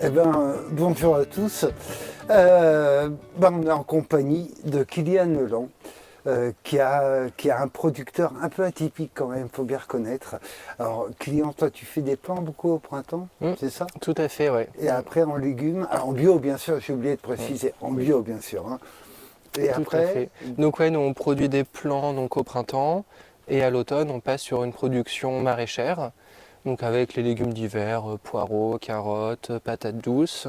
Bonjour à tous. On est en compagnie de Kylian Leland, qui a un producteur un peu atypique quand même, il faut bien reconnaître. Alors, Kylian, toi, tu fais des plants beaucoup au printemps, c'est ça? Tout à fait, ouais. Et après en légumes, alors en bio bien sûr, j'ai oublié de préciser, en bio bien sûr, hein. Et Tout à après, fait. Donc ouais, nous on produit des plants donc au printemps et à l'automne on passe sur une production maraîchère, donc avec les légumes d'hiver, poireaux, carottes, patates douces,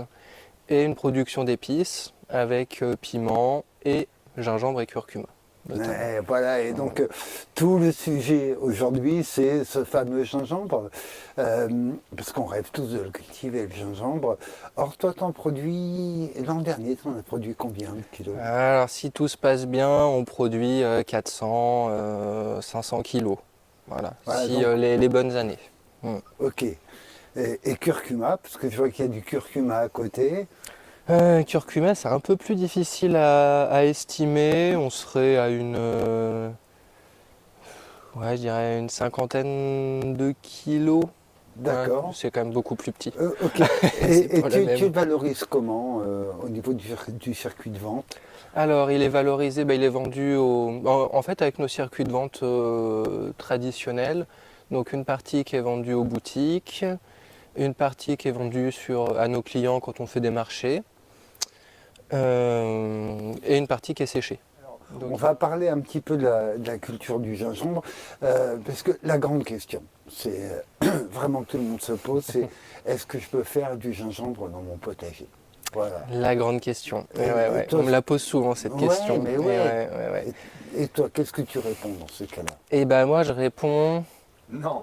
et une production d'épices avec piment et gingembre et curcuma notamment. voilà, et donc tout le sujet aujourd'hui, c'est ce fameux gingembre, parce qu'on rêve tous de le cultiver, le gingembre. Or, toi, t'en produis, l'an dernier, t'en as produit combien de kilos? Alors si tout se passe bien, on produit 400, 500 kilos. Voilà, Voilà, si donc, les bonnes années. Mm. ok. Et curcuma, parce que je vois qu'il y a du curcuma à côté. Curcuma, c'est un peu plus difficile à estimer. On serait à ouais, je dirais une cinquantaine de kilos. Ouais, D'accord. c'est quand même beaucoup plus petit. Ok. C'est Et pas la tu même. le valorises comment au niveau du circuit de vente? Alors, il est valorisé, il est vendu en fait avec nos circuits de vente traditionnels. Donc, une partie qui est vendue aux boutiques, une partie qui est vendue à nos clients quand on fait des marchés, et une partie qui est séchée. On Donc, va parler un petit peu de la culture du gingembre, parce que la grande question, c'est vraiment que tout le monde se pose, c'est est-ce que je peux faire du gingembre dans mon potager? Voilà. la grande question. Et Ouais. toi, On me la pose souvent cette ouais, question. mais Et ouais. ouais. Et toi, qu'est-ce que tu réponds dans ce cas-là? Et ben moi je réponds Non.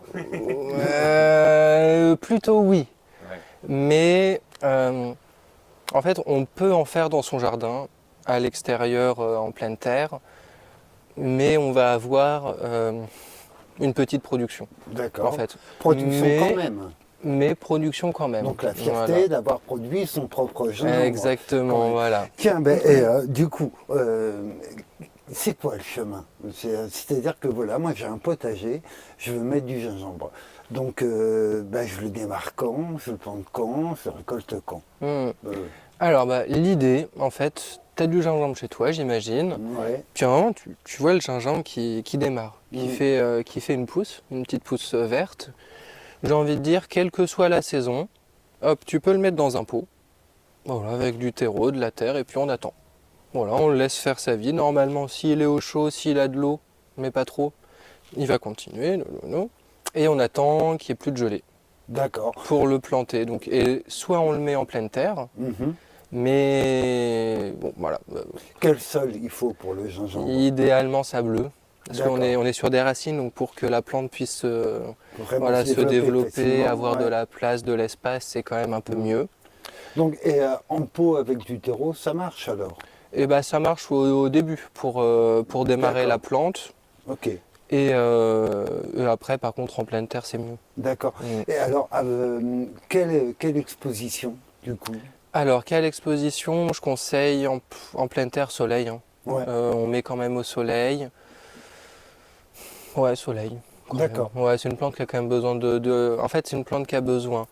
plutôt oui. Ouais. Mais en fait on peut en faire dans son jardin, à l'extérieur, en pleine terre, mais on va avoir une petite production en D'accord. fait. Production quand Mais, même. mais production quand même. Donc la Voilà. fierté d'avoir produit son propre gingembre, quand Exactement, même. voilà. Tiens, du coup, c'est quoi le chemin? C'est-à-dire que voilà, moi j'ai un potager, je veux mettre du gingembre. Donc je le démarre quand, je le plante quand, je le récolte quand? Hmm. Euh, Alors l'idée, en fait, tu as du gingembre chez toi, j'imagine. ouais. Puis à un moment, tu vois le gingembre qui démarre, Mm. qui fait une petite pousse verte. J'ai envie de dire, quelle que soit la saison, hop, tu peux le mettre dans un pot, voilà, avec du terreau, de la terre, et puis on attend. Voilà, on le laisse faire sa vie. Normalement, s'il est au chaud, s'il a de l'eau, mais pas trop, il va continuer, et on attend qu'il n'y ait plus de gelée D'accord. pour le planter. Donc, et soit on le met en pleine terre, Mhm. mais bon, voilà, Quel sol il faut pour le gingembre? idéalement sableux. Parce qu'on D'accord. est, on est sur des racines, donc pour que la plante puisse Vraiment voilà, se se développer développer, facilement. avoir de Ouais. la place, de l'espace, c'est quand même un peu Mm. mieux. Donc, en pot avec du terreau, ça marche alors? Et bah ça marche au début pour démarrer la D'accord. plante. Ok. Et après, par contre, en pleine terre, c'est mieux. D'accord. Mm. Et alors, quelle exposition, du coup? Alors, quelle exposition? Je conseille en pleine terre, soleil, hein. Ouais, On met quand même au soleil. Ouais, soleil, quand même. d'accord, Ouais, c'est une plante qui a quand même besoin En fait, c'est une plante qui a besoin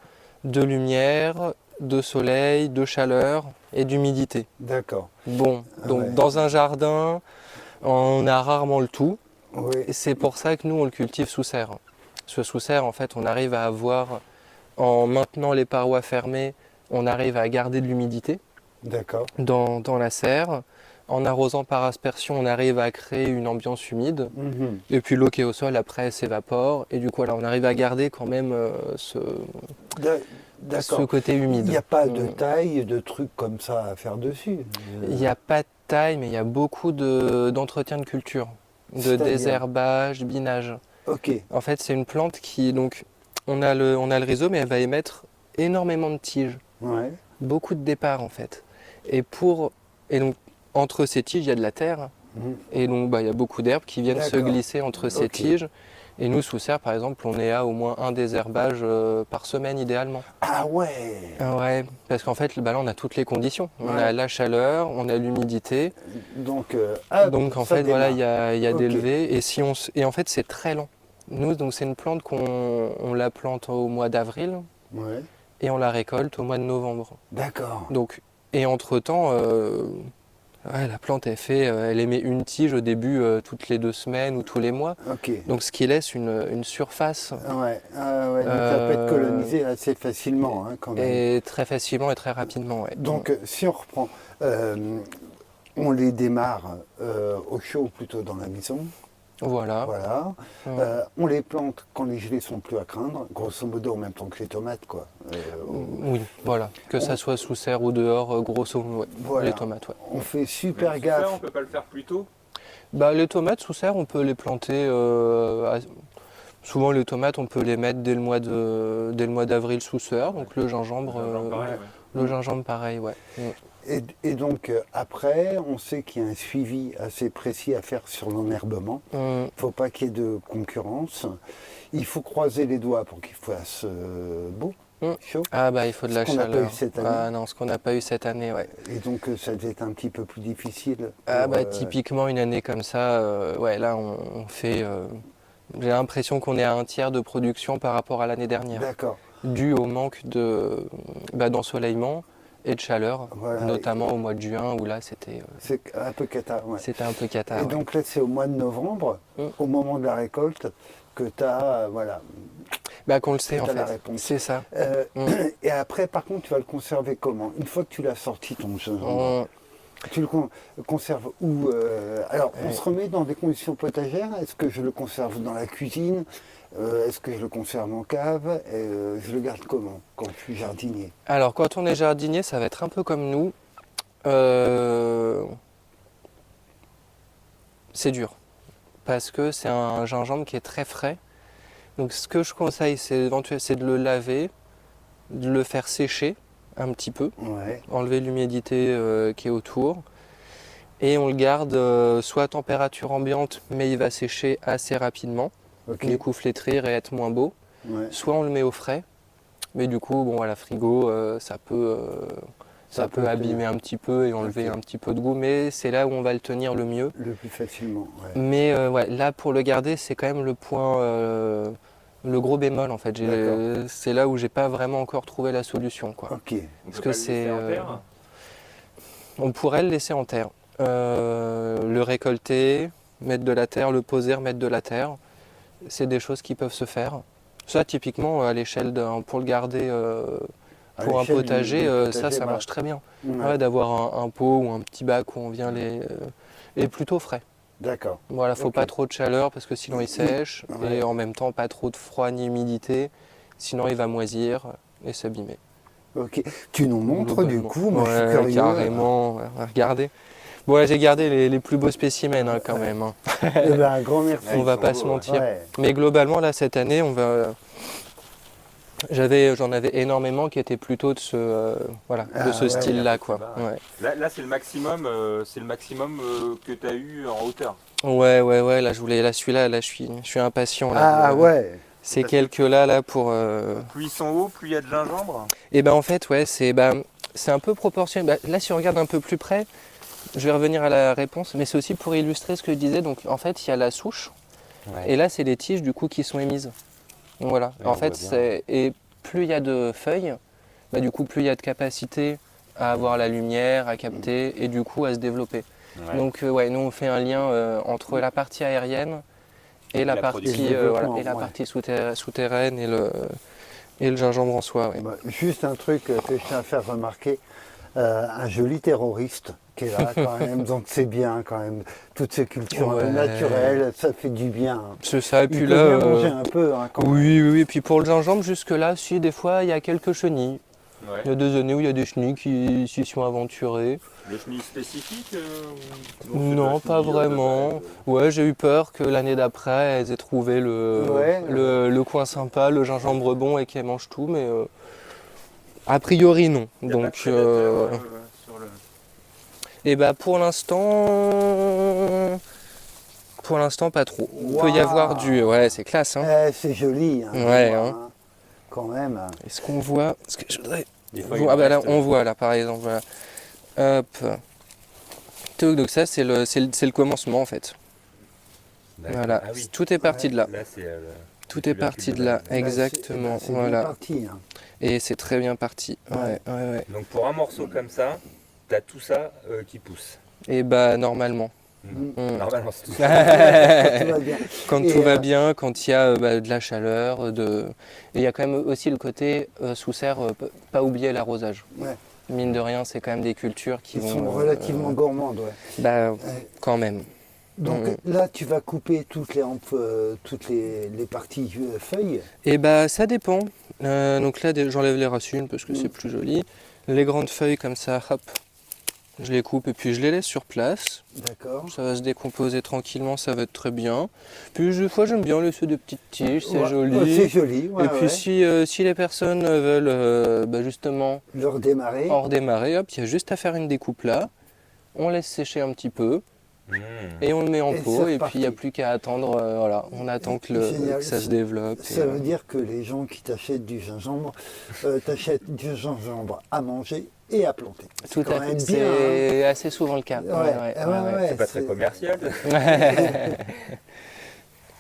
de lumière, de soleil, de chaleur et d'humidité. d'accord. Bon, donc Ouais, dans un jardin, on a rarement le tout. oui, Et c'est pour ça que nous, on le cultive sous serre. Ce sous serre, en fait, on arrive à avoir, en maintenant les parois fermées, on arrive à garder de l'humidité d'accord. dans la serre. En arrosant par aspersion, on arrive à créer une ambiance humide. Mhm. Et puis l'eau qui est au sol, après, s'évapore. Et du coup, là, on arrive à garder quand même D'a- ce D'accord. côté Il n'y humide. a pas de Mm. taille, de trucs comme ça à faire dessus. Il n'y a pas de taille, mais il y a beaucoup d'entretien de culture, de C'est-à-dire, désherbage, binage. ok, En fait, c'est une plante qui, donc, on a le rhizome et elle va émettre énormément de tiges, ouais, beaucoup de départs en fait. Et pour, et donc, entre ces tiges, il y a de la terre, mhm. et donc, il y a beaucoup d'herbes qui viennent se D'accord, glisser entre ces ok. tiges. Et nous, sous serre, par exemple, on est à au moins un désherbage par semaine idéalement. Ah ouais, Ah ouais, parce qu'en fait, là, on a toutes les conditions. On a ouais. la chaleur, on a l'humidité. Donc, hop, Donc en ça fait, voilà, démarre. il y a des Ok, levées. Et en fait, c'est très lent. Nous, donc c'est une plante on la plante au mois d'avril. ouais, et on la récolte au mois de novembre. D'accord. Donc, et entre-temps, la plante elle émet une tige au début toutes les 2 semaines ou tous les mois. Ok. Donc ce qui laisse une surface Ouais, ouais, donc ça peut être colonisé assez facilement hein, quand même. et très facilement et très rapidement. Ouais. Donc si on reprend, on les démarre au chaud plutôt dans la maison. Voilà. Voilà. Ouais. On les plante quand les gelées sont plus à craindre, grosso modo en même temps que les tomates quoi. Oui, voilà. Que ça soit sous serre ou dehors, grosso modo, ouais. Voilà. Les tomates, ouais. On fait super Mais gaffe. ça, on peut pas le faire plus tôt. Bah, les tomates sous serre, on peut les planter. Souvent, les tomates, on peut les mettre dès le mois d'avril sous serre. Donc le gingembre, Pareil, ouais. le gingembre, pareil, ouais. Et donc après, on sait qu'il y a un suivi assez précis à faire sur l'enherbement. Il ne faut pas qu'il y ait de concurrence. Il faut croiser les doigts pour qu'il fasse beau, chaud. Ah bah il faut de la Ce qu'on n'a chaleur. pas eu cette année. Ah non, ce qu'on n'a pas eu cette année, ouais. Et donc ça devait être un petit peu plus difficile. Ah pour, bah typiquement une année comme ça, ouais là on fait. J'ai l'impression qu'on est à un tiers de production par rapport à l'année dernière, D'accord. dû au manque d'ensoleillement et de chaleur, Voilà. notamment au mois de juin où là c'était C'est un peu cata. Ouais. un peu cata. Et Ouais. donc là, c'est au mois de novembre, au moment de la récolte, que tu as voilà, Bah qu'on le sait en t'as la fait. réponse. C'est ça. Et après, par contre, tu vas le conserver comment? Une fois que tu l'as sorti, ton gingembre, On- tu le conserves où? Alors, on se remet dans des conditions potagères. Est-ce que je le conserve dans la cuisine? Est-ce que je le conserve en cave? Je le garde comment quand je suis jardinier? Alors quand on est jardinier, ça va être un peu comme nous. C'est dur parce que c'est un gingembre qui est très frais. Donc ce que je conseille, c'est de le laver, de le faire sécher un petit peu, Ouais. enlever l'humidité qui est autour. Et on le garde soit à température ambiante, mais il va sécher assez rapidement, Ok. du coup flétrir et être moins beau. Ouais. Soit on le met au frais, mais du coup, bon, à la frigo, ça peut abîmer un petit peu et enlever Ok. un petit peu de goût, mais c'est là où on va le tenir le mieux. Le plus facilement. Ouais. Mais ouais, là, pour le garder, c'est quand même le point, le gros bémol en fait. D'accord. C'est là où j'ai pas vraiment encore trouvé la solution, quoi. Ok. On Parce peut que pas le laisser en c'est, terre. On pourrait le laisser en terre, le récolter, mettre de la terre, le poser, remettre de la terre. C'est des choses qui peuvent se faire. Ça, typiquement, à l'échelle pour le garder À pour un l'échelle potager, du ça potager, marche très bien. Ouais. Ouais, d'avoir un pot ou un petit bac où on vient et plutôt frais. D'accord. Voilà, faut Ok. pas trop de chaleur parce que sinon il sèche Ouais. et en même temps pas trop de froid ni humidité, sinon il va moisir et s'abîmer. Ok. Tu nous montres du Globalement. coup, moi je suis Ouais, curieux. carrément. Ouais, regardez. Bon, là, j'ai gardé les plus beaux spécimens hein, quand même. Hein. Eh ben, un grand merci. On va sont pas beaux, se ouais. mentir. Ouais. Mais globalement, là, cette année, j'en avais énormément qui étaient plutôt de ce, Ah, de ce ouais, style-là, quoi. ouais. Là c'est le maximum, que tu as eu en hauteur. Ouais. Là, celui-là, là, je suis impatient. Là, Ah ouais. Ces Parce que- quelques-là, là, pour. Plus ils sont hauts, plus il y a de gingembre. Et ben en fait, ouais, c'est un peu proportionnel. Là, si on regarde un peu plus près, je vais revenir à la réponse, mais c'est aussi pour illustrer ce que je disais. Donc, en fait, il y a la souche, et là, c'est les tiges du coup qui sont émises. Donc, voilà. Oui, En on fait, voit bien. et plus il y a de feuilles, bah, du coup, plus il y a de capacité à avoir la lumière, à capter, et du coup, à se développer. Ouais. Donc, ouais, nous, on fait un lien entre la partie aérienne et la la partie, production. Et le développement, et la ouais. partie souterraine et le gingembre en soi. Ouais. Bah, juste un truc que je tiens à faire remarquer, un joli terroriste qui est là quand même, donc c'est bien quand même. Toutes ces cultures Ouais. naturelles, ça fait du bien. C'est ça, et Il puis peut là. bien manger un peu hein, quand même. Oui, et puis pour le gingembre, jusque-là, si, des fois, il y a quelques chenilles. Ouais. Il y a des années où il y a des chenilles qui s'y sont aventurées. Le chenille spécifique Non, pas vraiment. Ouais, j'ai eu peur que l'année d'après, elles aient trouvé Ouais. le coin sympa, le gingembre bon et qu'elles mangent tout, mais a priori, non. Donc, sur le... et bah pour l'instant, pas trop. Il peut y avoir du... Ouais, c'est classe, hein. C'est joli. Hein, Ouais, je vois, hein. hein. Quand même. Est-ce qu'on voit ce que je voudrais... Des fois, il Ah bah là, reste- on voit là par exemple. Voilà. Hop. Donc ça c'est le commencement en fait. D'accord. Voilà. Ah oui. Tout est parti de là. Là, c'est Tout est parti de là, exactement. C'est bien Voilà. parti. Hein. Et c'est très bien parti. Ouais, ouais, ouais. Donc pour un morceau comme ça, t'as tout ça qui pousse. Et bah normalement. Normalement, c'est tout Tout va bien. Quand Et, tout va bien, quand il y a de la chaleur, et il y a quand même aussi le côté sous serre, pas oublier l'arrosage. Ouais. Mine de rien, c'est quand même des cultures qui Ils vont. sont relativement gourmandes, ouais. Bah, Ouais. quand même. Donc là, tu vas couper toutes les parties feuilles. Et bah, ça dépend. Donc là, j'enlève les racines parce que c'est plus joli. Les grandes feuilles comme ça, hop, je les coupe et puis je les laisse sur place. D'accord. Ça va se décomposer tranquillement, ça va être très bien. Puis des fois, j'aime bien laisser des petites tiges, c'est Ouais, joli. c'est joli, ouais, Et puis si les personnes veulent justement Le redémarrer. en redémarrer, hop, il y a juste à faire une découpe là. On laisse sécher un petit peu et on le met en Et pot. c'est Et puis il n'y a reparti. plus qu'à attendre, voilà, on attend Génial. que ça se développe. Ça veut dire que les gens qui t'achètent du gingembre, t'achètent du gingembre à manger et à planter. Tout quand à même fait, bien, hein. c'est assez souvent le cas. Ouais, C'est pas très commercial.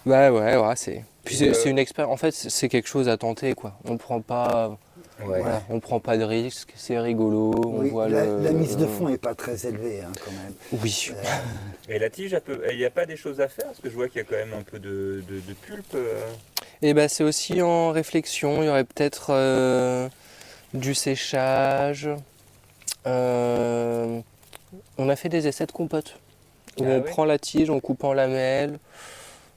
Bah ouais, c'est. Puis Et, c'est une expérience. En fait, c'est quelque chose à tenter, quoi. On prend pas. Ouais. Voilà, on prend pas de risques, c'est rigolo, on Oui, voit la mise de fond n'est pas très élevée hein, quand même. Oui. Et la tige, il n'y a pas des choses à faire parce que je vois qu'il y a quand même un peu de pulpe. Et bah c'est aussi en réflexion, il y aurait peut-être du séchage. On a fait des essais de compote. Où Ah on ouais prend la tige, on coupe en lamelles.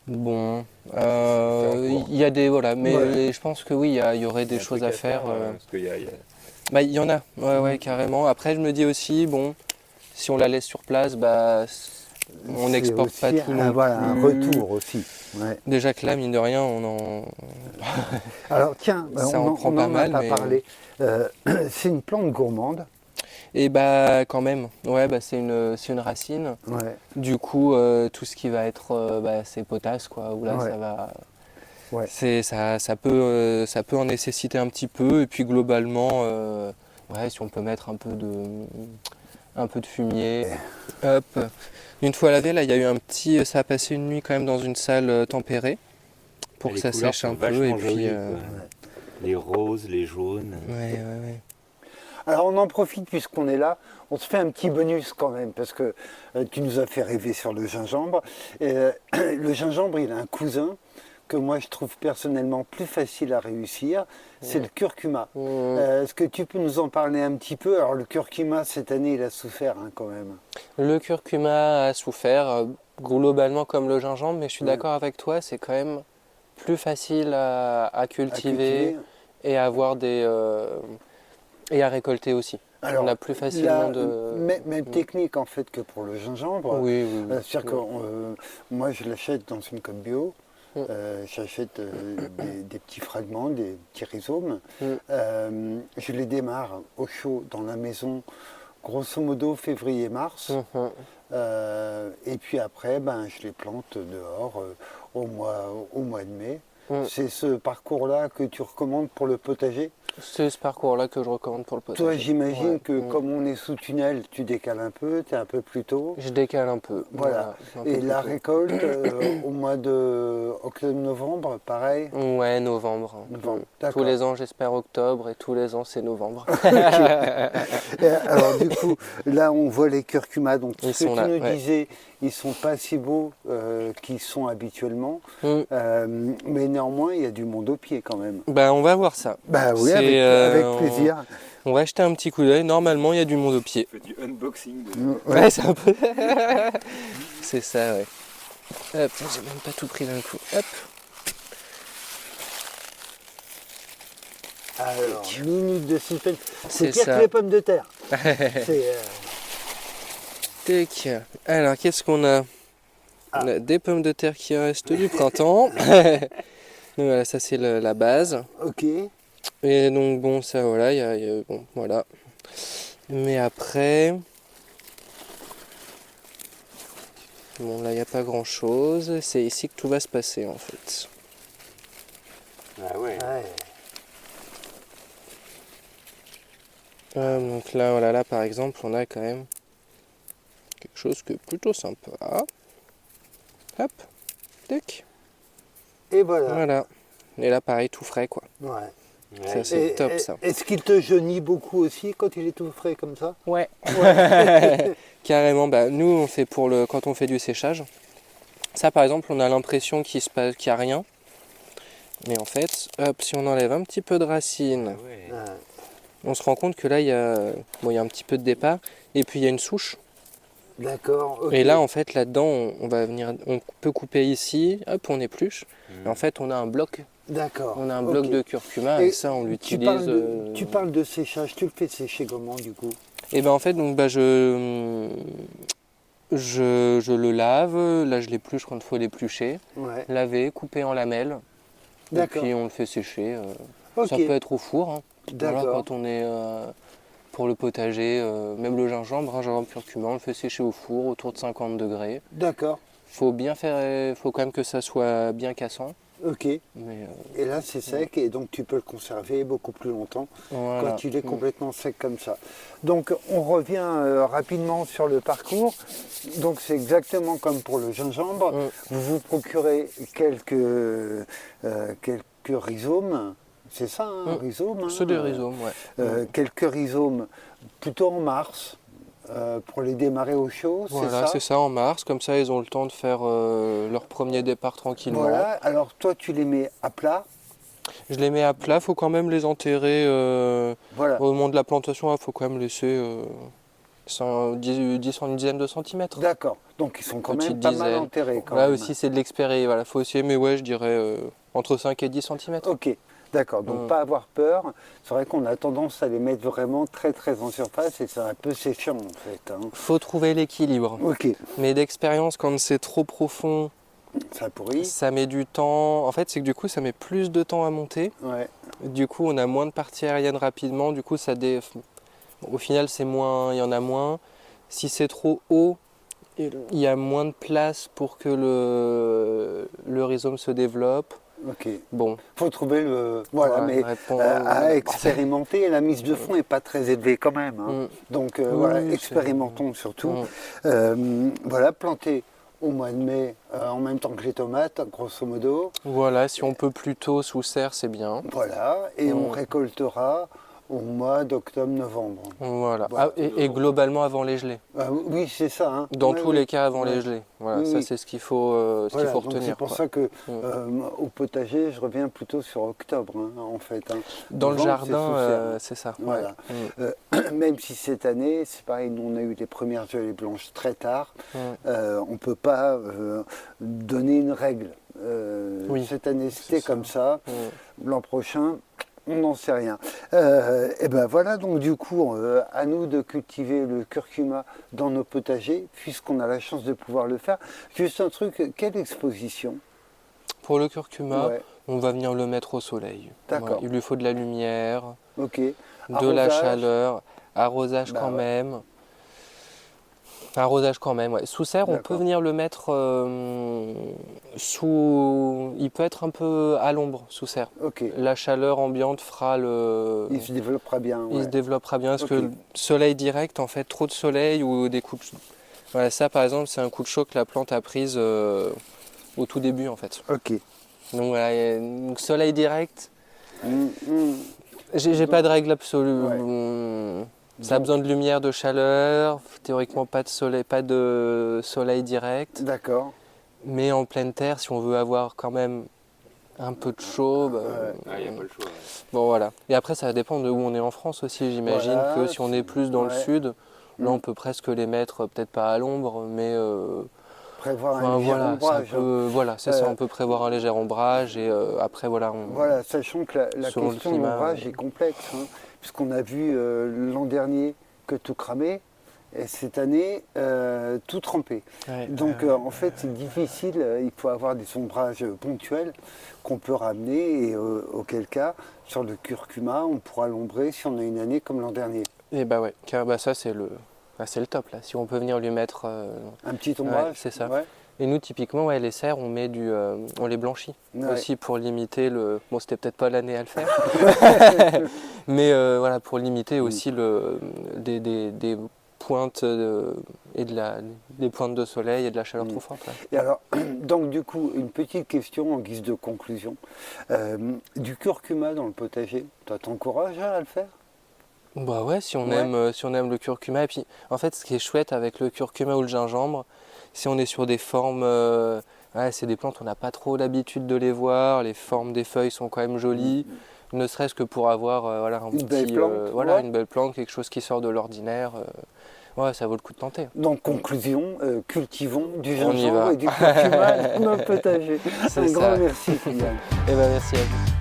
Bon, C'est en cours. il y a des voilà, mais Ouais. je pense que oui, il y aurait des Il y a un choses truc à faire. parce qu'il y a- Bah il y en a, ouais carrément. Après je me dis aussi, bon, si on la laisse sur place, bah on C'est n'exporte pas aussi tout non voilà, un plus. retour aussi. Ouais. Déjà que là, mine de rien, on en. Alors tiens, Ça en prend on pas n'en a mal, pas mais- parlé. C'est une plante gourmande. Et bah quand même, ouais, bah c'est une racine. Ouais. Du coup, tout ce qui va être, c'est potasse, quoi. Où là, Ouais. ça va. Ouais. Ça peut en nécessiter un petit peu. Et puis globalement, ouais, si on peut mettre un peu de fumier. Hop. Une fois lavé, là, il y a eu ça a passé une nuit quand même dans une salle tempérée pour Et que les ça couleurs sèche sont un peu. Et vachement puis, jolies, quoi. Les roses, les jaunes. ouais. Alors on en profite puisqu'on est là, on se fait un petit bonus quand même parce que tu nous as fait rêver sur le gingembre. Le gingembre, il a un cousin que moi je trouve personnellement plus facile à réussir, c'est le curcuma. Est-ce que tu peux nous en parler un petit peu? Alors le curcuma cette année il a souffert hein, quand même. Le curcuma a souffert globalement comme le gingembre, mais je suis Ouais. d'accord avec toi, c'est quand même plus facile à cultiver cultiver. et à avoir et à récolter aussi. Alors, On a plus facilement même technique en fait que pour le gingembre. Oui. C'est-à-dire que moi je l'achète dans une coque bio. Mm. J'achète des petits fragments, des petits rhizomes. Mm. Je les démarre au chaud dans la maison, grosso modo février-mars. Mhm. Et puis après, je les plante dehors au mois de mai. Mm. C'est ce parcours-là que tu recommandes pour le potager? C'est ce parcours-là que je recommande pour le potager. Toi, j'imagine Ouais. que Mm. comme on est sous tunnel, tu décales un peu, tu es un peu plus tôt. Je décale un peu. Voilà. Un peu Et plus la tôt. récolte au mois de octobre-novembre, pareil. Ouais, novembre. Novembre, Mm. d'accord. Tous les ans, j'espère octobre, et tous les ans, c'est novembre. Alors du coup, là on voit les curcumas, donc Ils ce que sont tu là, nous ouais. disais, ils sont pas si beaux qu'ils sont habituellement, Mm. mais néanmoins il y a du monde au pied quand même. Bah, on va voir ça. Bah oui, C'est, avec plaisir. On va jeter un petit coup d'œil. Normalement, il y a du monde au pied. Fais du unboxing. Ouais. Ouais, c'est un peu. C'est ça, ouais. Hop, j'ai même pas tout pris d'un coup. Hop. Alors, minute de suspense. C'est C'est pire ça. que les pommes de terre. C'est, Tac. Alors, qu'est-ce qu'on a? Ah. On a des pommes de terre qui restent du printemps. Donc voilà, ça c'est la base. ok. Et donc bon, ça voilà, bon, voilà. Mais après, bon là il n'y a pas grand chose. C'est ici que tout va se passer en fait. Ah ouais. Ouais. Donc là, voilà, là par exemple, on a quand même quelque chose que plutôt sympa. Hop, tac, Et voilà. voilà. Et là, pareil, tout frais, quoi. Ouais. Ça, c'est top, ça. Est-ce qu'il te jaunit beaucoup aussi quand il est tout frais comme ça? Ouais. Ouais. Carrément, bah, nous, on fait quand on fait du séchage. Ça, par exemple, on a l'impression qu'il n'y a rien. Mais en fait, hop, si on enlève un petit peu de racines, Ouais. Ouais. on se rend compte que là, il y a un petit peu de départ. Et puis, il y a une souche. D'accord. Ok. Et là, en fait, là-dedans, on peut couper ici, hop, on épluche. Et en fait, on a un bloc. D'accord. On a un bloc Ok. de curcuma et ça, on l'utilise. Tu parles de séchage, tu le fais sécher comment du coup? Et ben en fait, donc, bah, je le lave. Là, je l'épluche quand il faut l'éplucher. Ouais. Laver, couper en lamelles. Et D'accord. puis, on le fait sécher. Ok. Ça peut être au four. Hein. Voilà, D'accord. quand on est pour le potager, même le gingembre curcuma, on le fait sécher au four autour de 50 degrés. D'accord. Faut quand même que ça soit bien cassant. Ok. Mais, Et là c'est sec et donc tu peux le conserver beaucoup plus longtemps voilà. quand il est complètement sec comme ça. Donc on revient rapidement sur le parcours. Donc c'est exactement comme pour le gingembre. Vous vous procurez quelques rhizomes. C'est ça, un rhizome, hein, C'est des rhizomes, ouais. quelques rhizomes plutôt en mars pour les démarrer au chaud, Voilà, c'est ça en mars. Comme ça, ils ont le temps de faire leur premier départ tranquillement. Voilà, alors toi tu les mets à plat. Je les mets à plat. Il faut quand même les enterrer Voilà. au moment de la plantation. Il faut quand même laisser 10 en une dizaine de centimètres. D'accord, donc ils sont quand même Petite pas mal dizaine. enterrés quand Là même. aussi, c'est de l'expérimenter. Voilà, faut essayer, mais ouais, je dirais entre 5 et 10 centimètres. Ok, d'accord, donc pas avoir peur. C'est vrai qu'on a tendance à les mettre vraiment très très en surface et c'est un peu séchant en fait. Hein. Faut trouver l'équilibre. Ok, Mais d'expérience, quand c'est trop profond, ça pourrit. ça met du temps. En fait, c'est que du coup, ça met plus de temps à monter. Ouais, Du coup, on a moins de parties aériennes rapidement. Du coup, au final, c'est moins, il y en a moins. Si c'est trop haut, il y a moins de place pour que le rhizome se développe. ok. Bon, Faut trouver le. Voilà, mais à expérimenter, la mise de fond n'est pas très élevée quand même. Hein. Donc voilà, Oui, expérimentons surtout. Voilà, planter au mois de mai en même temps que les tomates, grosso modo. Voilà, si on peut plus tôt sous serre, c'est bien. Voilà, et on récoltera au mois d'octobre-novembre. Voilà. Voilà. Et globalement avant les gelées. Oui, c'est ça. Hein. Dans Ouais, tous ouais. les cas avant Ouais. les gelées. Voilà, Oui, ça oui. c'est ce qu'il faut, Voilà, donc retenir. c'est pour quoi. ça que au potager, je reviens plutôt sur octobre, hein, en fait. Hein. Dans le Novembre, jardin, c'est sous serre, hein. c'est ça. Voilà. Ouais. Même si cette année, c'est pareil, nous on a eu les premières gelées blanches très tard, on ne peut pas donner une règle. Oui, Cette année c'était comme ça, l'an prochain, on n'en sait rien. Et ben voilà, donc du coup, à nous de cultiver le curcuma dans nos potagers, puisqu'on a la chance de pouvoir le faire. Juste un truc, quelle exposition? Pour le curcuma, Ouais, on va venir le mettre au soleil. D'accord. Voilà, il lui faut de la lumière, ok. de la Arrosage? chaleur, arrosage Bah quand ouais. même. Arrosage quand même, ouais. Sous serre, on peut D'accord. venir le mettre sous. Il peut être un peu à l'ombre sous serre. Ok. La chaleur ambiante fera le. Il se développera bien. Il Ouais. se développera bien parce Ok. que le soleil direct, en fait, trop de soleil ou des coups de. Voilà, ça par exemple, c'est un coup de chaud que la plante a prise au tout début en fait. Ok. Donc voilà, donc, soleil direct, Mm, mm. j'ai pas de règle absolue. Ouais. Ça a besoin de lumière, de chaleur, théoriquement pas de soleil direct. D'accord. Mais en pleine terre, si on veut avoir quand même un peu de chaud, bah, Ah, il n'y a pas le choix. Ouais. bon voilà. Et après, ça dépend de où on est en France aussi. J'imagine Voilà, que si on est plus dans le ouais. sud, là Mm. on peut presque les mettre, peut-être pas à l'ombre, mais Prévoir enfin, un léger voilà, ombrage. voilà, c'est ça. On peut prévoir un léger ombrage et après voilà. Voilà, sachant que la Selon le question de climat, l'ombrage est complexe, hein, puisqu'on a vu l'an dernier que tout cramait, et cette année, tout trempé. Ouais. Donc en fait, c'est difficile, il faut avoir des ombrages ponctuels qu'on peut ramener, et auquel cas, sur le curcuma, on pourra l'ombrer si on a une année comme l'an dernier. Et bah ouais, car bah ça c'est le top là. Si on peut venir lui mettre. Un petit ombrage, Ouais, c'est ça. ouais. Et nous typiquement, ouais, les serres, on les blanchit Ouais. aussi pour limiter le. Bon, c'était peut-être pas l'année à le faire, mais voilà pour limiter aussi des pointe et des pointes de soleil et de la chaleur trop forte. Ouais. Et alors, donc du coup, une petite question en guise de conclusion. Du curcuma dans le potager, toi t'encourages à le faire? Bah ouais, si on Ouais. aime le curcuma. Et puis, en fait, ce qui est chouette avec le curcuma ou le gingembre, si on est sur des formes, ouais, c'est des plantes, on n'a pas trop l'habitude de les voir. Les formes des feuilles sont quand même jolies, ne serait-ce que pour avoir voilà, Une belle plante, voilà, ouais. une belle plante, quelque chose qui sort de l'ordinaire. Ouais, ça vaut le coup de tenter. Donc conclusion, cultivons du On y gingembre va. et du curcuma dans le potager. C'est Un ça. grand merci Kylian. Eh ben, merci à vous.